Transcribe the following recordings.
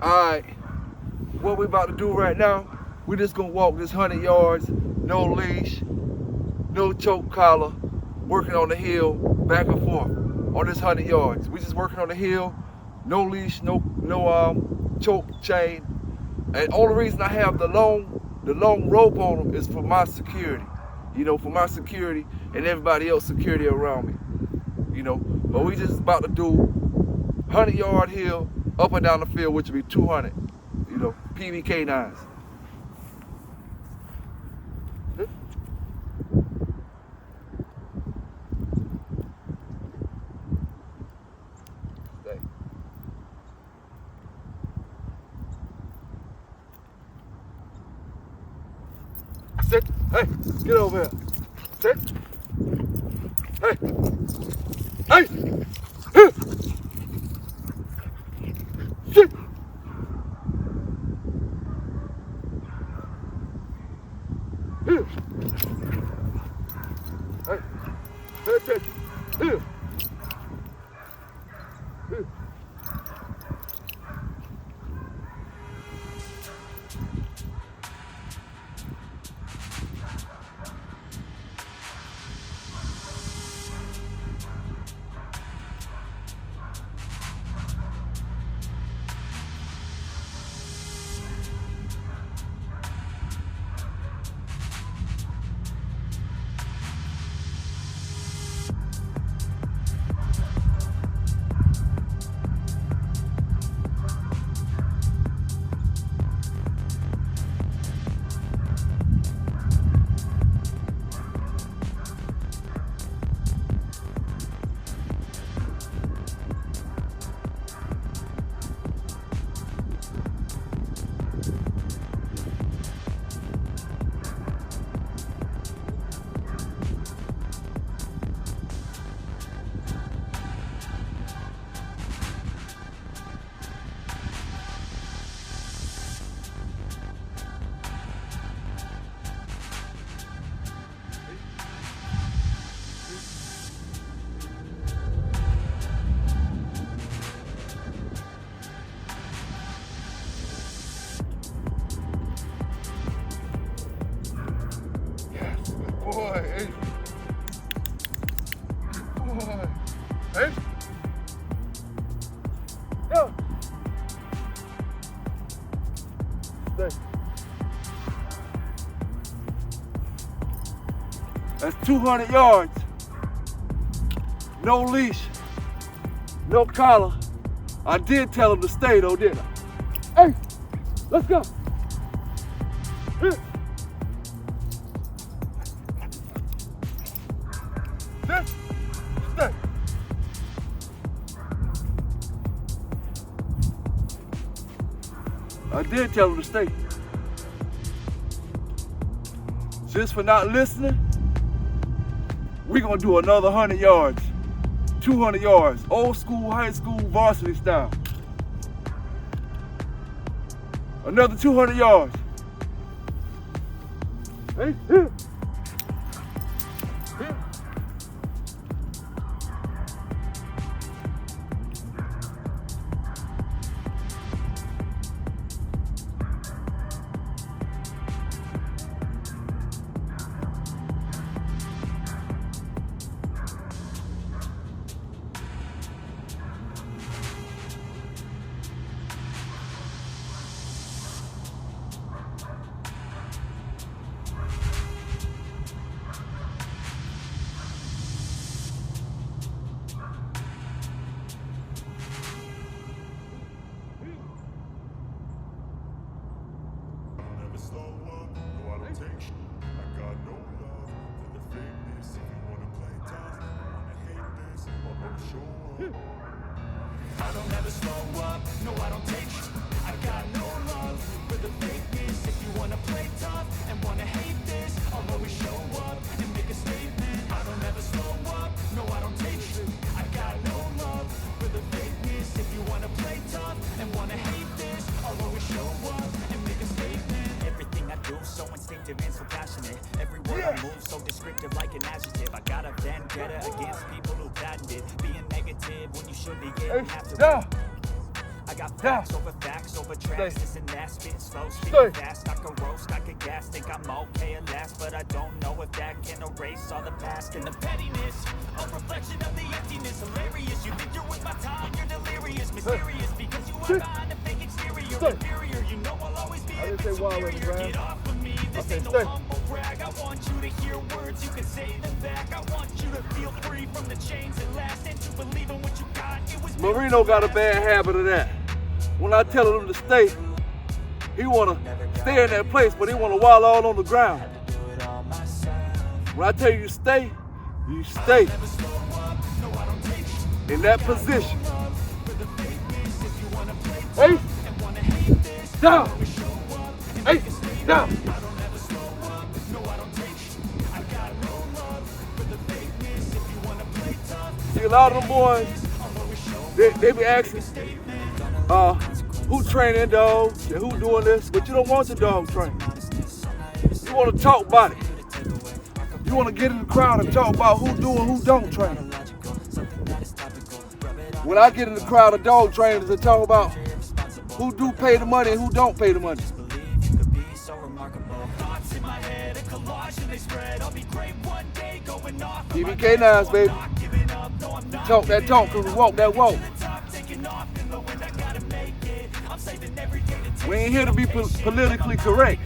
Alright, what we about to do right now, we just gonna walk this 100 yards, no leash, no choke collar, working on the hill, back and forth on this 100 yards. We just working on the hill, no leash, no choke chain. And only reason I have the long rope on them is for my security. You know, for my security and everybody else's security around me. You know, but we just about to do 100-yard hill, up and down the field, which would be 200, you know, PBK9s. Stay. Sit. Hey, get over here. Sit. Hey. Hey. Sit. Here. Hey, pay attention. Here. Here. Boy, hey. Boy. Hey. Go. Stay. That's 200 yards. No leash. No collar. I did tell him to stay though, didn't I? Hey, let's go. Here. Sit. Stay. I did tell him to stay. Just for not listening, we're gonna do another 100 yards, 200 yards, old school, high school, varsity style. Another 200 yards. Hey, here. Here. I don't ever slow up, no I don't take sh**. I got no love for the fakeness. If you wanna play tough and wanna hate this, I'll always show up and make a statement. I don't ever slow up, no I don't take sh**. I got no love for the fakeness. If you wanna play tough and wanna hate this, I'll always show up and make a statement. Everything I do so instinctive and so passionate. Every word I move so descriptive like an adjective. I got a vendetta against people who patented being negative when you should be getting after it. I got facts over tracks, this and that, spitting slow, Stay. spitting fast. I can roast, I can gas, think I'm okay at last, but I don't know if that can erase all the past and the pettiness. A reflection of the emptiness, hilarious. You think you're with my time, you're delirious, mysterious, because you are behind a fake exterior, inferior. You know I'll always be a bit superior. Get off of me, this ain't no humble brag. I want you to hear words, you can say them back. I want you to feel free from the chains that last, and to believe in what you got. It was Marino got a bad habit of that. When I tell him to stay, he wanna stay in that place, but he wanna wallow all on the ground. When I tell you to stay, you stay in that position. Hey, down. Hey, down. See, a lot of them boys, they be asking, who training dogs and who doing this, but you don't want your dog trained. You want to talk about it. You want to get in the crowd and talk about who do and who don't train. When I get in the crowd of dog trainers and talk about who do pay the money and who don't pay the money. PBK Nines, baby. Talk that talk, cause we walk that walk. We ain't here to be politically correct.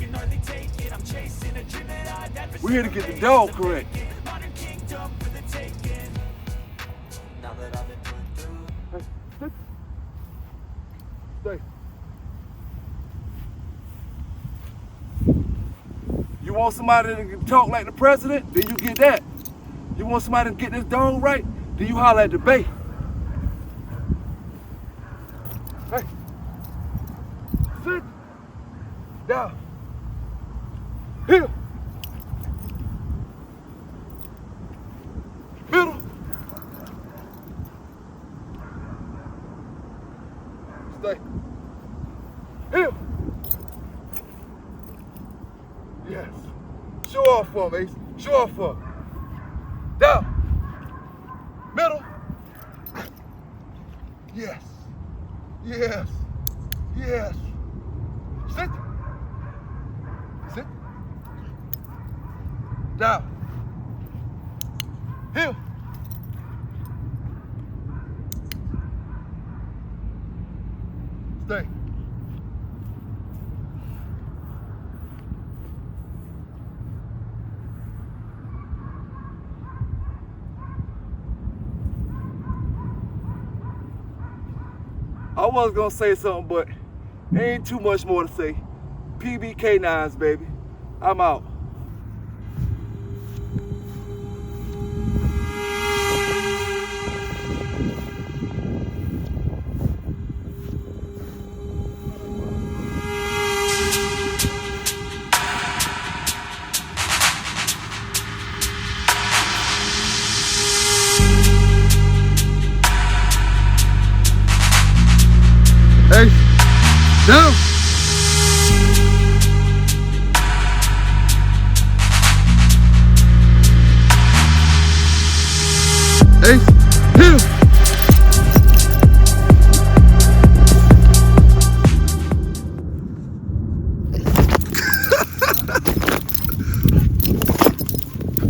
We're here to get the dog correct. Stay. You want somebody to talk like the president? Then you get that. You want somebody to get this dog right? Then you holler at the bay. Hey. Sit. Down. Here. Middle. Stay. Here. Yes. Show off for me, Ace. Show off for me. Down. Middle. Yes. Yes. Yes. Sit. Sit. Down. Heel. Stay. I was gonna say something, but there ain't too much more to say. PBK Nines, baby. I'm out. Hey, down. Hey, here.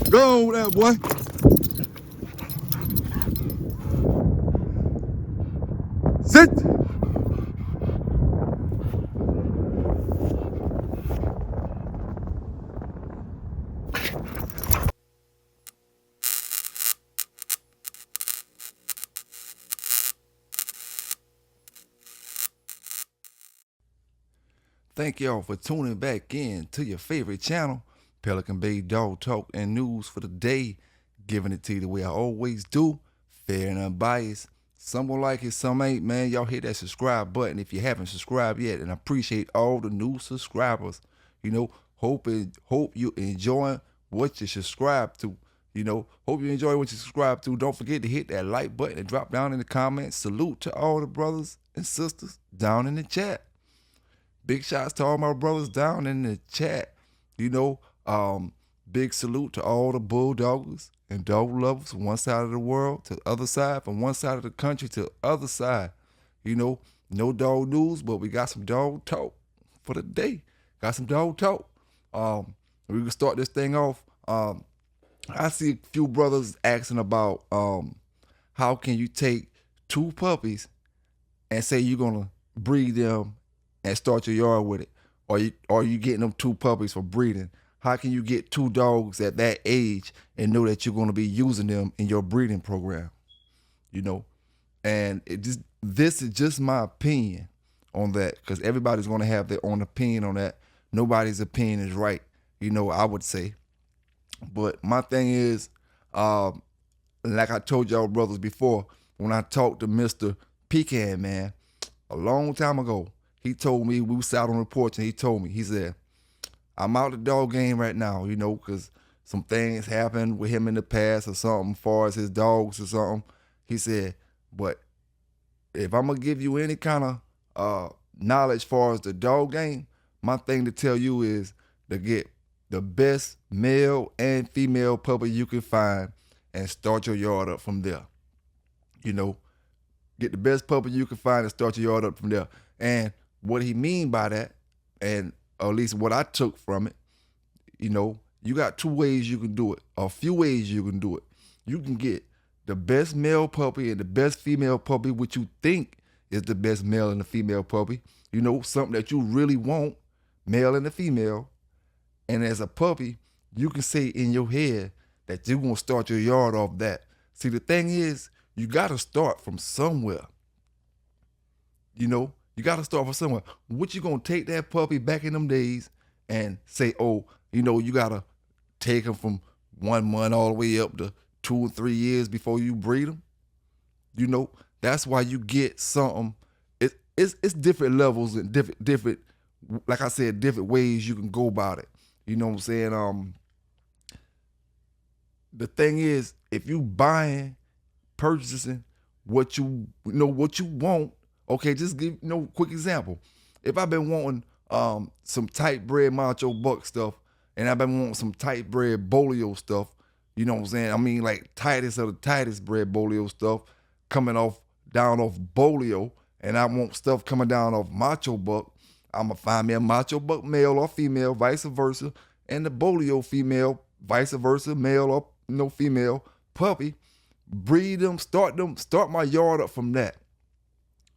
Go over there, boy. Sit. Thank y'all for tuning back in to your favorite channel, Pelican Bay Dog Talk and News for the day. Giving it to you the way I always do, fair and unbiased. Some will like it, some ain't, man. Y'all hit that subscribe button if you haven't subscribed yet. And I appreciate all the new subscribers. You know, hope you enjoying what you subscribe to. You know, hope you enjoy what you subscribe to. Don't forget to hit that like button and drop down in the comments. Salute to all the brothers and sisters down in the chat. Big shouts to all my brothers down in the chat. You know, big salute to all the bulldoggers and dog lovers from one side of the world to the other side, from one side of the country to the other side. You know, No dog news, but we got some dog talk for the day. Got some dog talk. We can start this thing off. I see a few brothers asking about how can you take two puppies and say you're gonna breed them and start your yard with it, or you getting them two puppies for breeding? How can you get two dogs at that age and know that you're gonna be using them in your breeding program? You know, and this is just my opinion on that, because everybody's gonna have their own opinion on that. Nobody's opinion is right, I would say. But my thing is, like I told y'all brothers before, when I talked to Mr. Pecan, man, a long time ago, he told me, we sat on the porch and he told me, he said, I'm out the dog game right now, because some things happened with him in the past or something, as far as his dogs or something. He said, but if I'm going to give you any kind of knowledge as far as the dog game, my thing to tell you is to get the best male and female puppy you can find and start your yard up from there. Get the best puppy you can find and start your yard up from there. And what he mean by that, and or at least what I took from it, you got two ways you can do it, a few ways you can do it. You can get the best male puppy and the best female puppy, which you think is the best male and the female puppy, something that you really want, male and the female. And as a puppy, you can say in your head that you're going to start your yard off that. See, the thing is, you got to start from somewhere. You got to start from somewhere. What you going to take that puppy back in them days and say, oh, you got to take him from 1 month all the way up to 2 or 3 years before you breed him? That's why you get something. It's different levels and different, like I said, different ways you can go about it. You know what I'm saying? The thing is, if you purchasing what you want, okay, just give quick example. If I've been wanting some tight bred macho buck stuff, and I've been wanting some tight bred bolio stuff, you know what I'm saying? I mean, like tightest of the tightest bred bolio stuff coming down off bolio, and I want stuff coming down off macho buck. I'm going to find me a macho buck male or female, vice versa, and the bolio female, vice versa, male or female puppy. Breed them, start my yard up from that.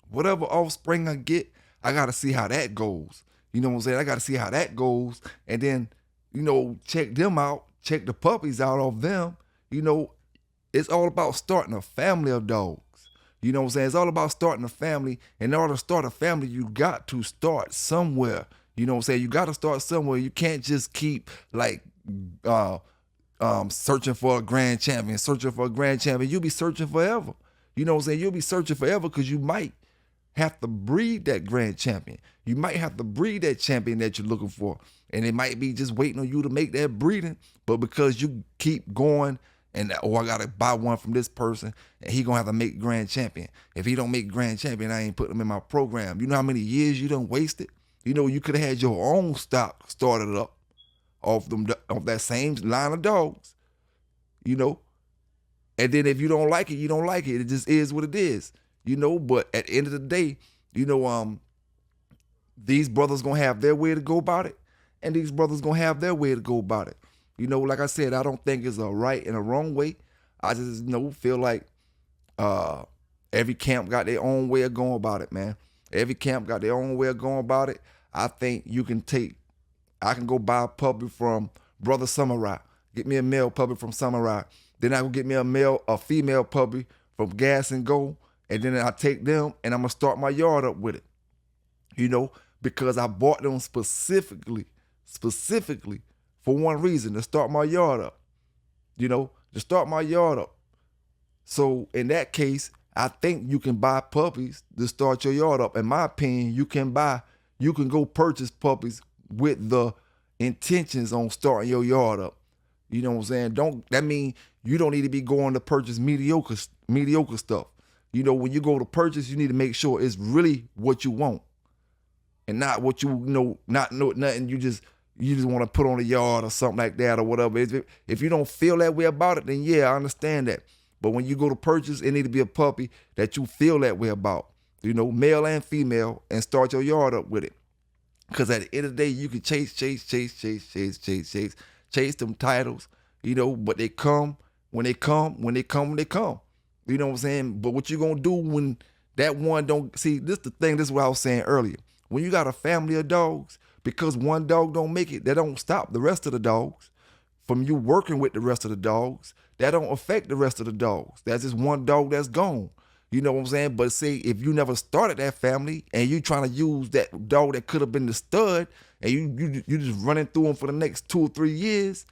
Whatever offspring I get, I got to see how that goes. You know what I'm saying? I got to see how that goes, and then, check them out, check the puppies out of them. It's all about starting a family of dogs. You know what I'm saying? It's all about starting a family. In order to start a family, you got to start somewhere. You know what I'm saying? You got to start somewhere. You can't just keep searching for a grand champion, You'll be searching forever. You know what I'm saying? You'll be searching forever because you might have to breed that grand champion. You might have to breed that champion that you're looking for. And it might be just waiting on you to make that breeding. But because you keep going, and I gotta buy one from this person, and he gonna have to make grand champion. If he don't make grand champion, I ain't putting him in my program. You know how many years you done wasted? You could have had your own stock started up off that same line of dogs. And then if you don't like it, you don't like it. It just is what it is. But at the end of the day, these brothers gonna have their way to go about it, and these brothers gonna have their way to go about it. Like I said, I don't think it's a right and a wrong way. I just feel like every camp got their own way of going about it, man. Every camp got their own way of going about it. I think I can go buy a puppy from Brother Samurai. Get me a male puppy from Samurai. Then I will get me a female puppy from Gas and Go. And then I take them and I'm going to start my yard up with it. Because I bought them specifically for one reason, to start my yard up. To start my yard up. So in that case, I think you can buy puppies to start your yard up. In my opinion, you can go purchase puppies with the intentions on starting your yard up. You know what I'm saying? That mean you don't need to be going to purchase mediocre stuff. When you go to purchase, you need to make sure it's really what you want, and not what nothing you just want to put on the yard or something like that or whatever. If you don't feel that way about it, then yeah, I understand that. But when you go to purchase, it need to be a puppy that you feel that way about. male and female, and start your yard up with it. Because at the end of the day, you can chase them titles, but they come when they come. You know what I'm saying? But what you gonna do when that one don't see? This the thing. This is what I was saying earlier. When you got a family of dogs, because one dog don't make it, that don't stop the rest of the dogs from you working with the rest of the dogs. That don't affect the rest of the dogs. That's just one dog that's gone. You know what I'm saying? But say if you never started that family and you trying to use that dog that could have been the stud, and you just running through him for the next 2 or 3 years,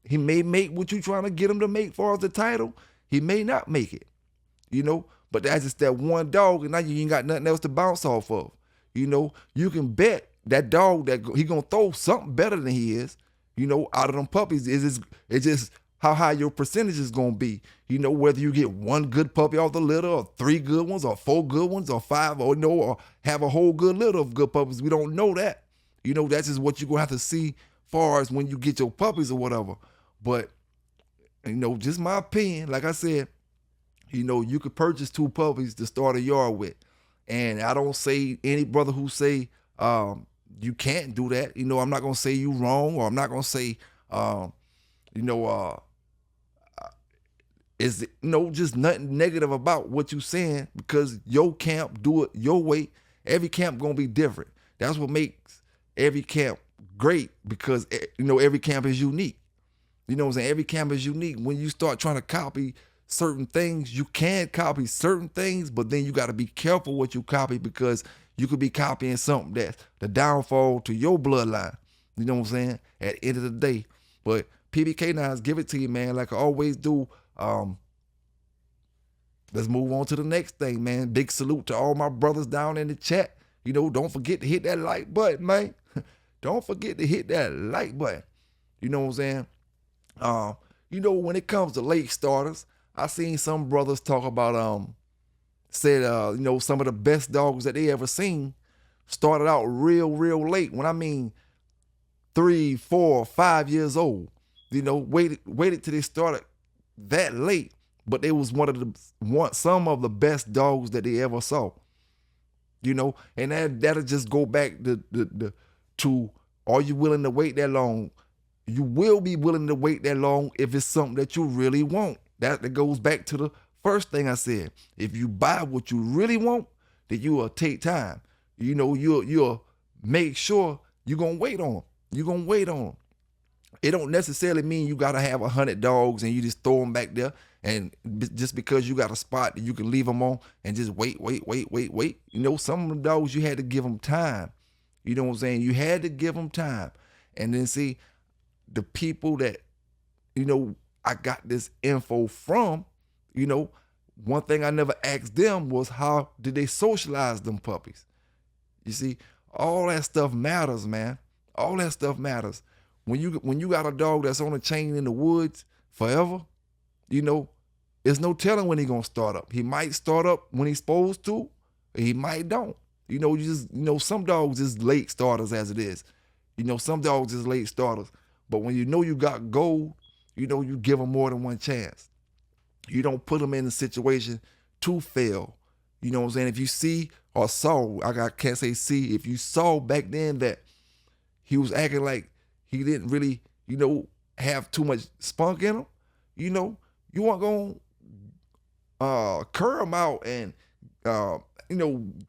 he may make what you trying to get him to make far as the title. He may not make it, But that's just that one dog, and now you ain't got nothing else to bounce off of. You can bet that dog that he gonna throw something better than he is. Out of them puppies, it's just how high your percentage is gonna be. Whether you get one good puppy off the litter, or 3 good ones, or 4 good ones, or 5, or have a whole good litter of good puppies. We don't know that. That's just what you're gonna have to see far as when you get your puppies or whatever. But just my opinion, like I said, you could purchase 2 puppies to start a yard with. And I don't say any brother who say you can't do that. I'm not gonna say you wrong, or I'm not gonna say is just nothing negative about what you saying, because your camp do it your way. Every camp gonna be different. That's what makes every camp great, because every camp is unique. You know what I'm saying? Every camp is unique. When you start trying to copy certain things, you can copy certain things, but then you got to be careful what you copy, because you could be copying something that's the downfall to your bloodline. You know what I'm saying? At the end of the day. But PBK9s, give it to you, man, like I always do. Let's move on to the next thing, man. Big salute to all my brothers down in the chat. Don't forget to hit that like button, man. Don't forget to hit that like button. You know what I'm saying? When it comes to late starters, I seen some brothers talk about said some of the best dogs that they ever seen started out real late. When I mean 3, 4, 5 years old, waited till they started that late, but they was some of the best dogs that they ever saw. And that'll just go back to are you willing to wait that long? You will be willing to wait that long if it's something that you really want. That goes back to the first thing I said. If you buy what you really want, then you will take time. You'll make sure you're going to wait on them. You're going to wait on them. It don't necessarily mean you got to have 100 dogs and you just throw them back there. And just because you got a spot that you can leave them on and just wait. Some of the dogs, you had to give them time. You know what I'm saying? You had to give them time. And then see, the people that, I got this info from, one thing I never asked them was how did they socialize them puppies? You see, all that stuff matters, man. All that stuff matters. When you got a dog that's on a chain in the woods forever, there's no telling when he's gonna start up. He might start up when he's supposed to, he might don't. Some dogs is late starters as it is. Some dogs is late starters. But when you got gold, you give them more than one chance. You don't put them in a situation to fail. You know what I'm saying? If you see or saw, I can't say see, if you saw back then that he was acting like he didn't really, have too much spunk in him, you weren't going to curl him out and,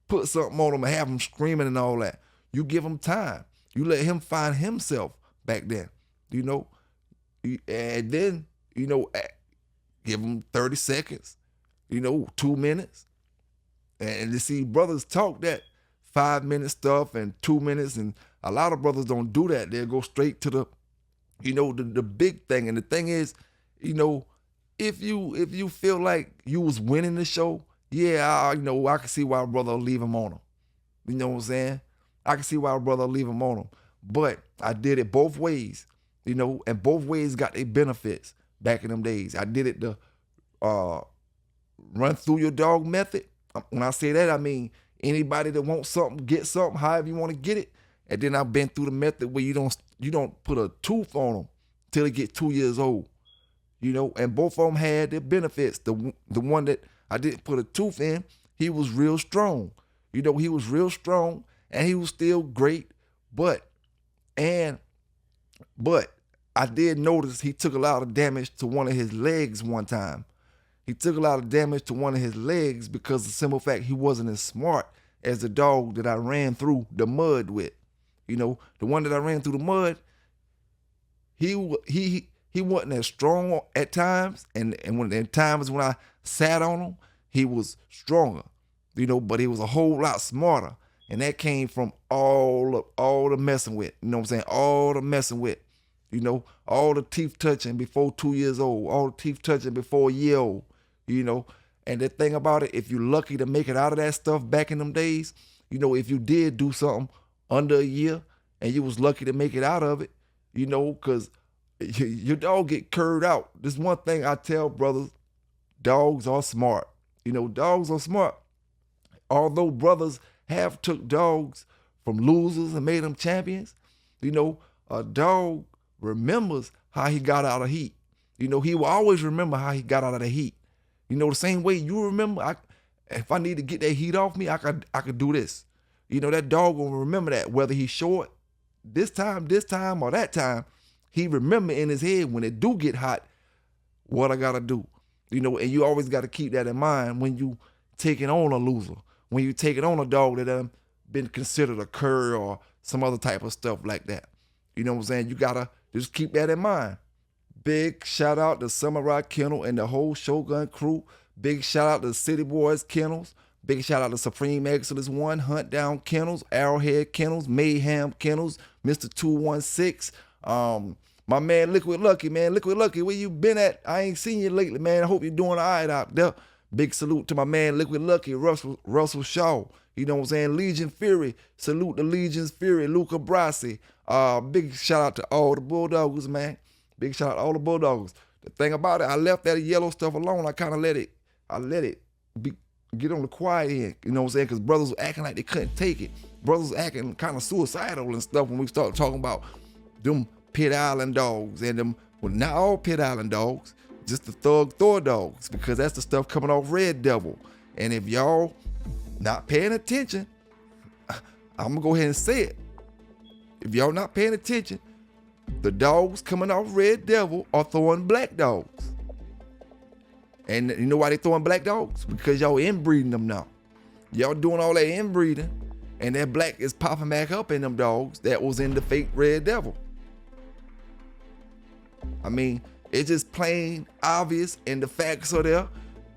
put something on him and have him screaming and all that. You give him time. You let him find himself back then. And then, give them 30 seconds, 2 minutes. And to see brothers talk that 5-minute stuff and 2 minutes, and a lot of brothers don't do that. They'll go straight to the big thing. And the thing is, if you feel like you was winning the show, yeah, I can see why a brother will leave him on him. You know what I'm saying? I can see why a brother will leave him on him. But I did it both ways. And both ways got their benefits back in them days. I did it the run through your dog method. When I say that, I mean anybody that wants something, get something, however you want to get it. And then I've been through the method where you don't put a tooth on them till they get 2 years old. And both of them had their benefits. The one that I didn't put a tooth in, he was real strong. You know, he was real strong and he was still great, but I did notice he took a lot of damage to one of his legs one time. He took a lot of damage to one of his legs because of the simple fact he wasn't as smart as the dog that I ran through the mud with. You know, the one that I ran through the mud, he wasn't as strong at times, and when at times when I sat on him, he was stronger. You know, but he was a whole lot smarter, and that came from all the messing with. You know what I'm saying? All the messing with. You know, all the teeth touching before 2 years old, all the teeth touching before a year old. You know, and the thing about it, if you're lucky to make it out of that stuff back in them days, you know, if you did do something under a year and you was lucky to make it out of it, you know, because your dog get curved out. This one thing I tell brothers, dogs are smart. You know, dogs are smart. Although brothers have took dogs from losers and made them champions, you know, a dog remembers how he got out of heat. You know, he will always remember how he got out of the heat. You know, the same way you remember, if I need to get that heat off me, I could do this. You know, that dog will remember that, whether he's short this time, or that time, he remember in his head when it do get hot, what I gotta do. You know, and you always gotta keep that in mind when you taking on a loser, when you taking on a dog that been considered a cur or some other type of stuff like that. You know what I'm saying? You gotta just keep that in mind. Big shout out to Samurai Kennel and the whole Shogun crew. Big shout out to City Boys Kennels. Big shout out to Supreme Excellence 1, Hunt Down Kennels, Arrowhead Kennels, Mayhem Kennels, Mr. 216. My man Liquid Lucky, man. Liquid Lucky, where you been at? I ain't seen you lately, man. I hope you're doing all right out there. Big salute to my man Liquid Lucky, Russell Shaw. You know what I'm saying? Legion Fury. Salute to Legion's Fury, Luca Brasi. Big shout out to all the Bulldogs, man. Big shout out to all the Bulldogs. The thing about it, I left that yellow stuff alone. I kind of let it get on the quiet end. You know what I'm saying? Because brothers were acting like they couldn't take it. Brothers were acting kind of suicidal and stuff when we started talking about them Pit Island dogs and them, well, not all Pit Island dogs, just the Thug Thor dogs, because that's the stuff coming off Red Devil. And if y'all not paying attention, I'm gonna go ahead and say it. If y'all not paying attention, the dogs coming off Red Devil are throwing black dogs. And you know why they throwing black dogs? Because y'all inbreeding them now. Y'all doing all that inbreeding, and that black is popping back up in them dogs that was in the fake Red Devil. I mean, it's just plain obvious, and the facts are there.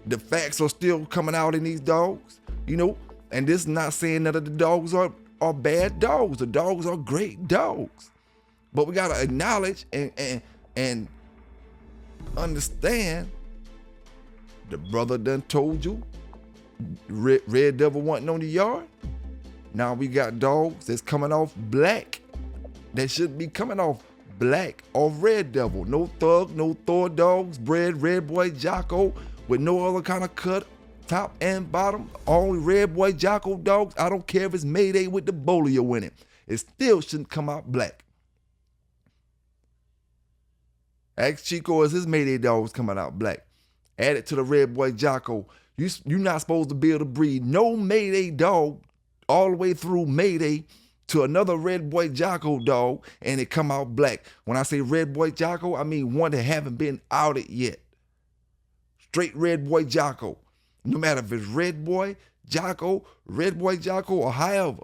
The facts are still coming out in these dogs, you know. And this is not saying that the dogs are bad dogs. The dogs are great dogs. But we gotta acknowledge and understand the brother done told you Red Devil wasn't on the yard. Now we got dogs that's coming off black that should be coming off black or Red Devil. No Thug, no Thor dogs, bred Red Boy Jocko with no other kind of cut, top and bottom. Only Red Boy Jocko dogs. I don't care if it's Mayday with the bolio in it. It still shouldn't come out black. Ask Chico, is his Mayday dogs coming out black? Add it to the Red Boy Jocko. You're not supposed to be able to breed no Mayday dog all the way through Mayday to another Red Boy Jocko dog and it come out black. When I say Red Boy Jocko, I mean one that haven't been outed yet. Straight Red Boy Jocko. No matter if it's Red Boy Jocko, or however.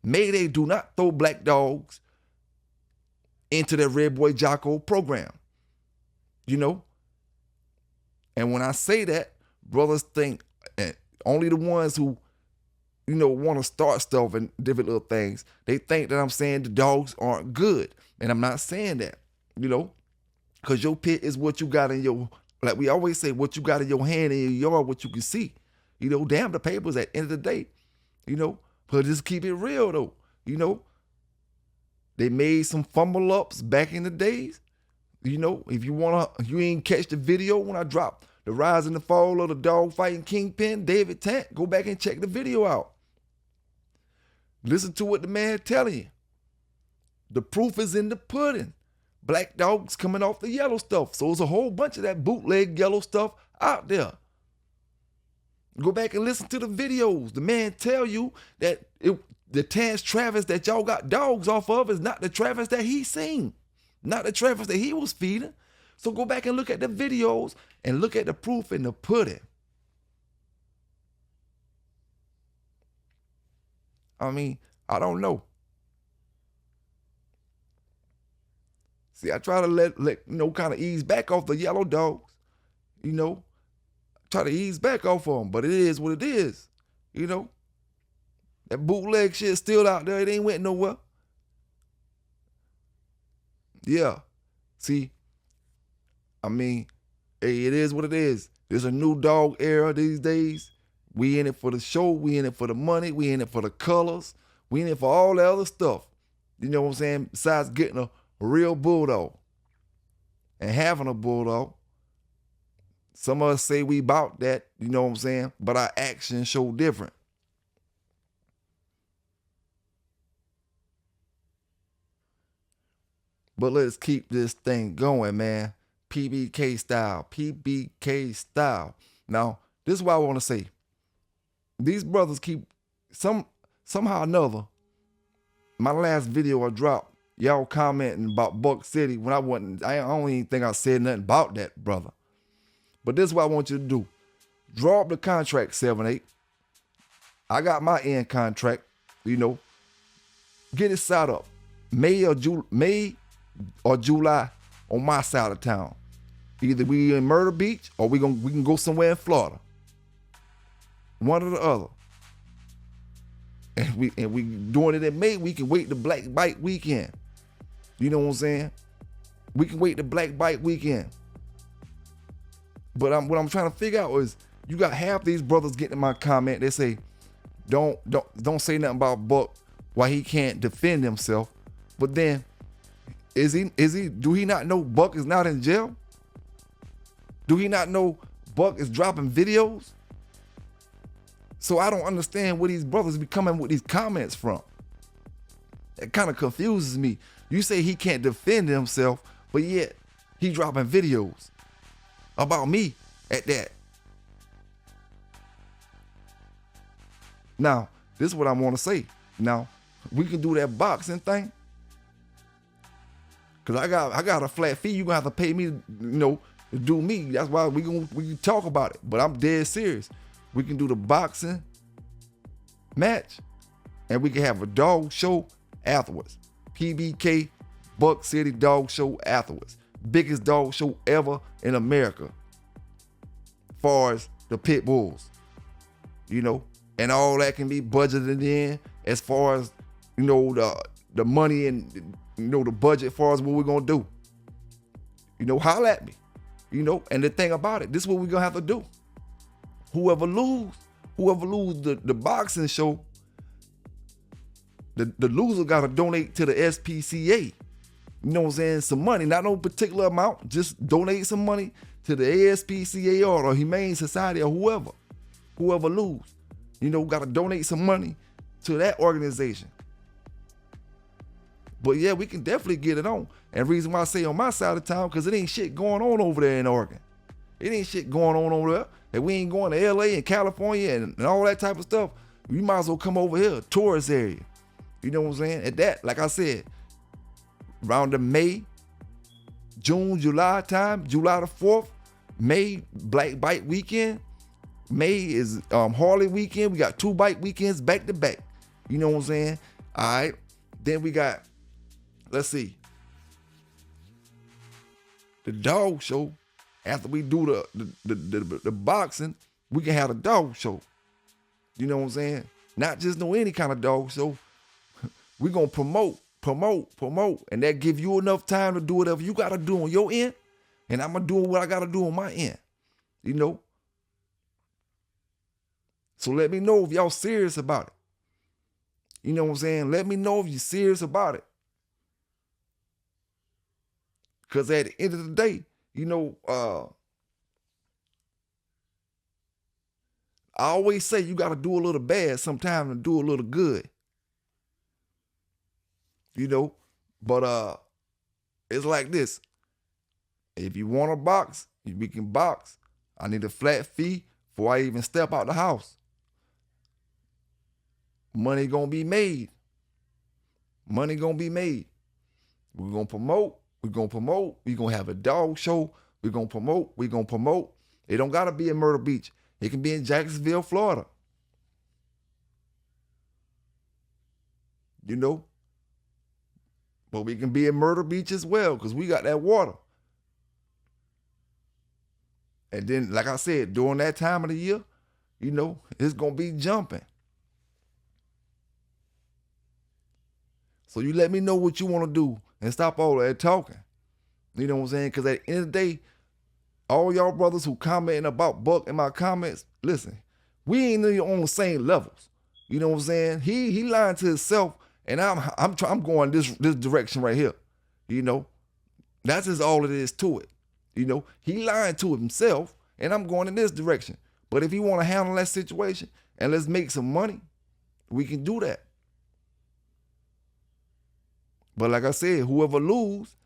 Mayday do not throw black dogs into their Red Boy Jocko program. You know? And when I say that, brothers think only the ones who, you know, want to start stuff and different little things, they think that I'm saying the dogs aren't good. And I'm not saying that, you know, because your pit is what you got in your, like we always say, what you got in your hand in your yard, what you can see. You know, damn the papers at the end of the day, you know, but just keep it real though, you know. They made some fumble ups back in the days. You know, if you ain't catch the video when I dropped the rise and the fall of the dog fighting kingpin, David Tant, go back and check the video out. Listen to what the man telling you. The proof is in the pudding. Black dogs coming off the yellow stuff. So there's a whole bunch of that bootleg yellow stuff out there. Go back and listen to the videos. The man tell you that the Terrence Travis that y'all got dogs off of is not the Travis that he seen. Not the Travis that he was feeding. So go back and look at the videos and look at the proof in the pudding. I mean, I don't know. See, I try to let kind of ease back off the yellow dogs. Try to ease back off of them, but it is what it is. That bootleg shit still out there. It ain't went nowhere. Yeah. See, I mean, hey, it is what it is. There's a new dog era these days. We in it for the show. We in it for the money. We in it for the colors. We in it for all the other stuff. You know what I'm saying? Besides getting a real bulldog and having a bulldog. Some of us say we about that, you know what I'm saying? But our actions show different. But let's keep this thing going, man. PBK style. PBK style. Now, this is what I want to say. These brothers keep, somehow or another, my last video I dropped, y'all commenting about Buck City when I don't even think I said nothing about that, brother. But this is what I want you to do. Draw up the contract, 7-8. I got my end contract, Get it set up. May or July on my side of town. Either we in Myrtle Beach or we can go somewhere in Florida. One or the other. And we doing it in May, we can wait the Black Bike weekend. You know what I'm saying? We can wait the Black Bike weekend. But what I'm trying to figure out is, you got half these brothers getting in my comment. They say, don't say nothing about Buck, why he can't defend himself. But then, do he not know Buck is not in jail? Do he not know Buck is dropping videos? So I don't understand where these brothers be coming with these comments from. It kind of confuses me. You say he can't defend himself, but yet he dropping videos about me at that. Now, this is what I want to say. Now, we can do that boxing thing. Cause I got a flat fee. You're gonna have to pay me, to do me. That's why we can talk about it. But I'm dead serious. We can do the boxing match, and we can have a dog show afterwards. PBK Buck City Dog Show afterwards. Biggest dog show ever in America. Far as the pit bulls, and all that can be budgeted in as far as the money and the budget as far as what we're gonna do. Holler at me. And the thing about it, this is what we're gonna have to do. Whoever lose the boxing show, the loser gotta donate to the SPCA. You know what I'm saying? Some money, not no particular amount, just donate some money to the ASPCA or Humane Society or whoever. Whoever lose, gotta donate some money to that organization. But yeah, we can definitely get it on. And the reason why I say on my side of town, because it ain't shit going on over there in Oregon. It ain't shit going on over there. And we ain't going to LA and California and all that type of stuff. You might as well come over here, tourist area. You know what I'm saying? At that, like I said, around the May, June, July time, July the 4th, May, Black Bike weekend. May is Harley weekend. We got 2 bike weekends back to back. You know what I'm saying? All right. Then we got, let's see, the dog show. After we do the boxing, we can have a dog show. You know what I'm saying? Not just any kind of dog show. We're going to promote. And that give you enough time to do whatever you got to do on your end. And I'm going to do what I got to do on my end. So let me know if y'all serious about it. You know what I'm saying? Let me know if you're serious about it. Because at the end of the day, I always say you got to do a little bad sometimes to do a little good. But it's like this. If you want to box, we can box. I need a flat fee before I even step out the house. Money gonna be made. Money gonna be made. We're gonna promote. We're gonna promote. We're gonna have a dog show. We're gonna promote. We're gonna promote. It don't gotta be in Myrtle Beach. It can be in Jacksonville, Florida. You know? But we can be in Myrtle Beach as well, because we got that water. And then, like I said, during that time of the year, you know, it's gonna be jumping. So you let me know what you want to do and stop all that talking. You know what I'm saying? Because at the end of the day, all y'all brothers who commenting about Buck in my comments, listen, we ain't even on the same levels. You know what I'm saying? He lying to himself, and I'm going this direction right here. You know, that's just all it is to it. You know, he lying to himself, and I'm going in this direction. But if he want to handle that situation and let's make some money, we can do that. But like I said, whoever lose,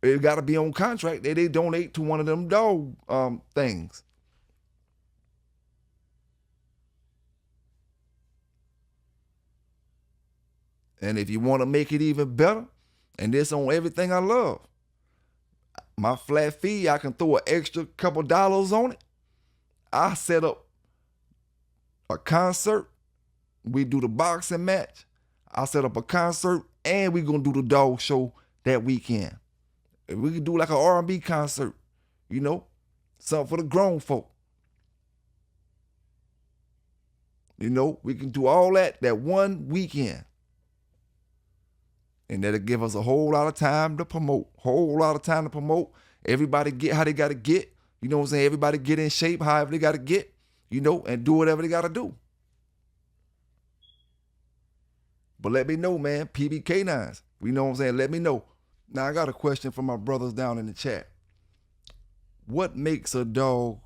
it got to be on contract that they donate to one of them dog things. And if you want to make it even better, and this on everything I love, my flat fee, I can throw an extra couple dollars on it. I set up a concert. We do the boxing match. I set up a concert, and we gonna do the dog show that weekend. We can do like an R&B concert, you know, something for the grown folk. You know, we can do all that one weekend. And that'll give us a whole lot of time to promote. Everybody get how they got to get. You know what I'm saying? Everybody get in shape however they got to get, you know, and do whatever they got to do. But let me know, man. PBK9s. You know what I'm saying? Let me know. Now, I got a question for my brothers down in the chat. What makes a dog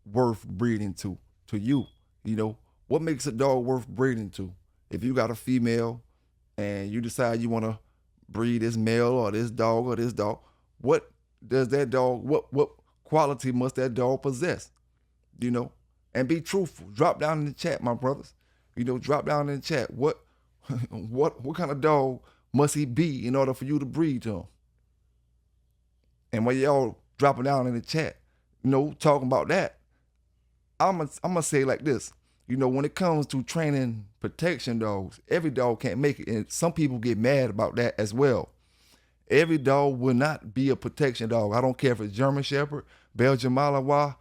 worth breeding to you? You know, what makes a dog worth breeding to? If you got a female and you decide you want to breed this male or this dog, what does that dog, what quality must that dog possess? You know, and be truthful. Drop down in the chat, my brothers. You know, drop down in the chat. What kind of dog must he be in order for you to breed to him? And when y'all dropping down in the chat, you know, talking about that, I'm gonna say like this. You know, when it comes to training protection dogs, every dog can't make it. And some people get mad about that as well. Every dog will not be a protection dog. I don't care if it's German Shepherd, Belgian Malinois,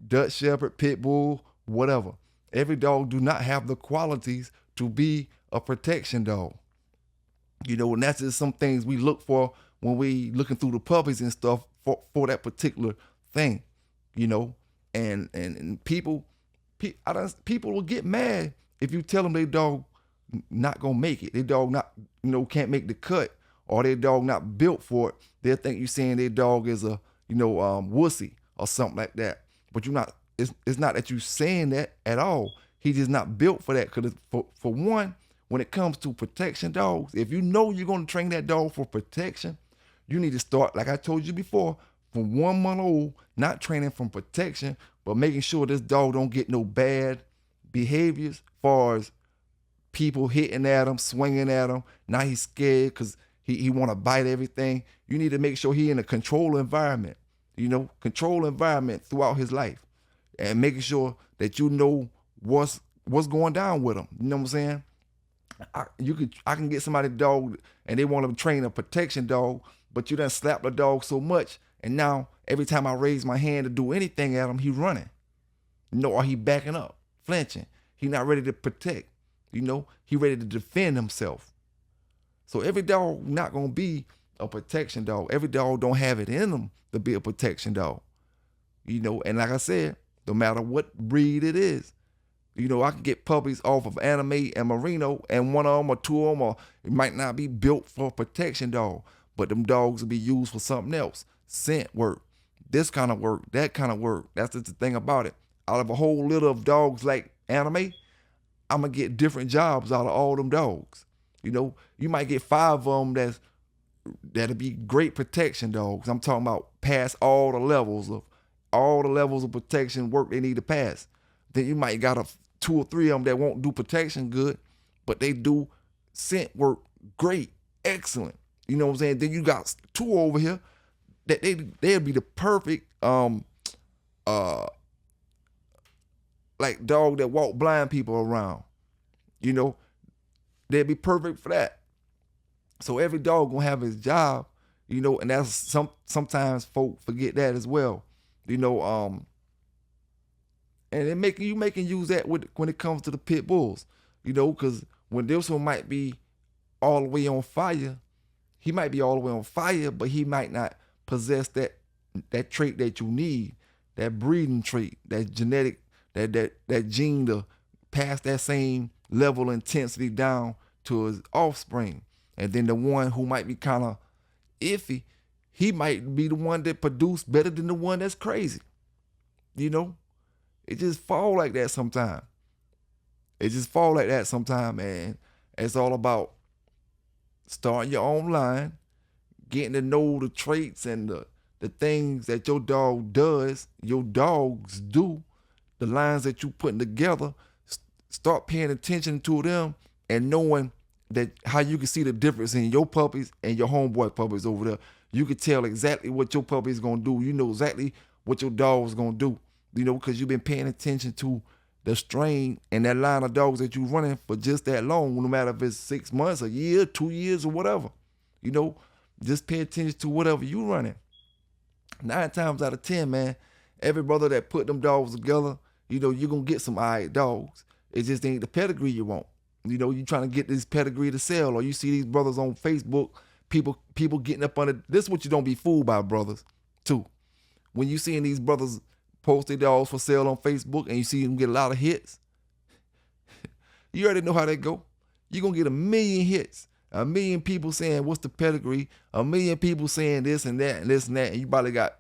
Dutch Shepherd, Pit Bull, whatever. Every dog do not have the qualities to be a protection dog. You know, and that's just some things we look for when we looking through the puppies and stuff for that particular thing, you know. And people will get mad if you tell them their dog not gonna make it. Their dog not, you know, can't make the cut, or their dog not built for it. They'll think you saying their dog is a, you know, wussy or something like that. But you're not. It's not that you saying that at all. He just not built for that. Because for one, when it comes to protection dogs, if you know you're gonna train that dog for protection, you need to start, like I told you before, from 1 month old, not training from protection, but making sure this dog don't get no bad behaviors as far as people hitting at him, swinging at him. Now he's scared because he want to bite everything. You need to make sure he in a controlled environment, you know, controlled environment throughout his life, and making sure that you know what's going down with him. You know what I'm saying? I can get somebody dog and they want to train a protection dog, but you done slap the dog so much, and now every time I raise my hand to do anything at him, he running. You know, or he backing up, flinching. He not ready to protect. You know, he ready to defend himself. So every dog not gonna be a protection dog. Every dog don't have it in them to be a protection dog. You know, and like I said, no matter what breed it is, you know, I can get puppies off of Anime and Merino, and one of them or two of them, or it might not be built for a protection dog, but them dogs will be used for something else. Scent work, this kind of work, that kind of work. That's just the thing about it. Out of a whole litter of dogs like Anime, I'm going to get different jobs out of all them dogs. You know, you might get 5 of them that'll be great protection dogs. I'm talking about past all the levels of all the levels of protection work they need to pass. Then you might got 2 or 3 of them that won't do protection good, but they do scent work great, excellent. You know what I'm saying? Then you got 2 over here that they'll be the perfect like dog that walk blind people around. You know, they'd be perfect for that. So every dog gonna have his job, you know, and that's sometimes folk forget that as well. You know, and you making use that when it comes to the pit bulls, you know, because when this one might be all the way on fire, he might be all the way on fire, but he might not possess that trait that you need, that breeding trait, that genetic, that gene to pass that same level of intensity down to his offspring. And then the one who might be kind of iffy, he might be the one that produced better than the one that's crazy. You know, it just fall like that sometimes. Man. It's all about starting your own line, getting to know the traits and the things that your dog does, your dogs do, the lines that you putting together. Start paying attention to them and knowing that how you can see the difference in your puppies and your homeboy puppies over there. You can tell exactly what your puppy is going to do. You know exactly what your dog is going to do, you know, because you've been paying attention to the strain and that line of dogs that you're running for just that long, no matter if it's 6 months, a year, 2 years, or whatever. You know, just pay attention to whatever you're running. 9 times out of 10, man, every brother that put them dogs together, you know, you're going to get some all right dogs. It just ain't the pedigree you want. You know, you trying to get this pedigree to sell, or you see these brothers on Facebook, people getting up on it. This is what you don't be fooled by, brothers, too. When you seeing these brothers post their dogs for sale on Facebook and you see them get a lot of hits, you already know how that go. You're going to get 1 million hits, 1 million people saying, what's the pedigree? 1 million people saying this and that and this and that. And you probably got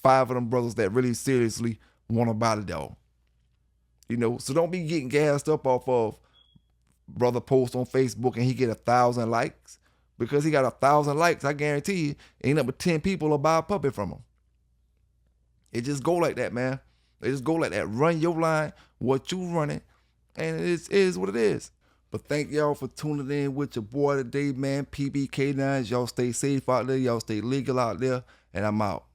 5 of them brothers that really seriously want to buy the dog. You know, so don't be getting gassed up off of brother post on Facebook and he get 1,000 likes. Because he got 1,000 likes, I guarantee you, ain't up but 10 people will buy a puppy from him. It just go like that, man. It just go like that. Run your line, what you running, and it is what it is. But thank y'all for tuning in with your boy today, man. PBK9s. Y'all stay safe out there. Y'all stay legal out there. And I'm out.